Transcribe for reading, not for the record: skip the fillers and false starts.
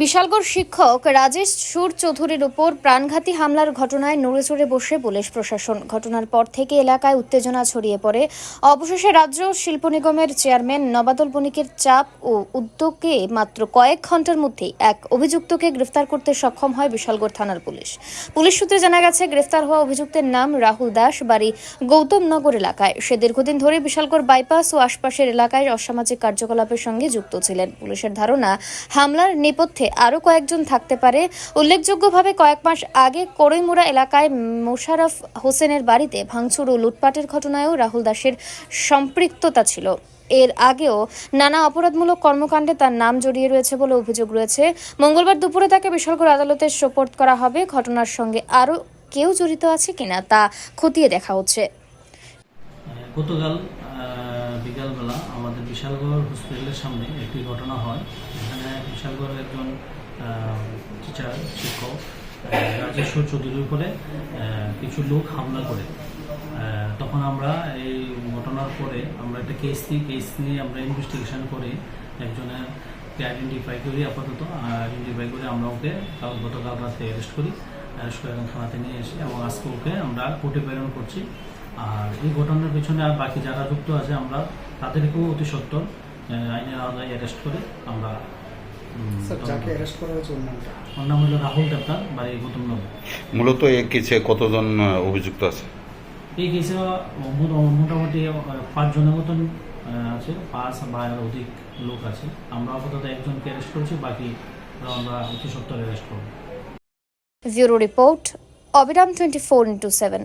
বিশালগড় শিক্ষক রাজেশ সুর চৌধুরীর উপর প্রাণঘাতী হামলার ঘটনায় নড়েচড়ে বসে পুলিশ প্রশাসন। ঘটনার পর থেকে এলাকায় উত্তেজনা ছড়িয়ে পড়ে। অবশেষে রাজ্য শিল্প নিগমের চেয়ারম্যান নবাদল বণিকের চাপ ও উদ্যোগে মাত্র কয়েক ঘন্টার মধ্যেই এক অভিযুক্তকে গ্রেফতার করতে সক্ষম হয় বিশালগড় থানার পুলিশ। পুলিশ সূত্রে জানা গেছে, গ্রেফতার হওয়া অভিযুক্তের নাম রাহুল দাস, বাড়ি গৌতমনগর এলাকায়। সে দীর্ঘদিন ধরে বিশালগড় বাইপাস ও আশপাশের এলাকায় অসামাজিক কার্যকলাপের সঙ্গে যুক্ত ছিলেন। পুলিশের ধারণা, হামলার নেপথ্যে আরও কয়েকজন থাকতে পারে। উল্লেখযোগ্যভাবে কয়েক মাস আগে কড়ইমুড়া এলাকায় মোশাররফ হোসেনের বাড়িতে ভাঙচুর ও লুটপাটের ঘটনায়ও রাহুল দাসের সম্পৃক্ততা ছিল। এর আগেও নানা অপরাধমূলক কর্মকাণ্ডে তার নাম জড়িয়ে রয়েছে বলে অভিযোগ রয়েছে। মঙ্গলবার দুপুরে তাকে বিশালগড় আদালতে সোপর্দ করা হবে। ঘটনার সঙ্গে আরও কেউ জড়িত আছে কিনা তা খতিয়ে দেখা হচ্ছে। গতকাল বিকালবেলা আমাদের বিশালগড় হসপিটালের সামনে একটি ঘটনা হয়। এখানে বিশালগড়ের একজন টিচার শিক্ষক রাজেশ সুর চৌধুরীর উপরে কিছু লোক হামলা করে। তখন আমরা এই ঘটনার পরে আমরা একটা কেস নিয়ে আমরা ইনভেস্টিগেশন করে একজনকে আইডেন্টিফাই করি। আপাতত আইডেন্টিফাই করে আমরা ওকে গতকাল রাতে অ্যারেস্ট করে এখন থানাতে নিয়ে এসে এবং আজকে ওকে আমরা কোর্টে প্রেরণ করছি। আর এই ঘটনার পিছনে আর বাকি যারা যুক্ত আছে আমরা তাদেরকেও অতি সত্বর আইনের আওতায় অ্যারেস্ট করে আমরা। ওর নাম হলো রাহুল দেবনাথ, বাড়ি গৌতমনগর। মূলত এই কেসে কতজন অভিযুক্ত আছে? এই কেসে মোটামুটি 5 জনের মতন আছে, 5 বা অধিক লোক আছে। আমরা আপাতত একজনকে অ্যারেস্ট করেছি, বাকি আমরা অতি সত্বর অ্যারেস্ট করব। ব্যুরো রিপোর্ট, অবিরাম 24/7।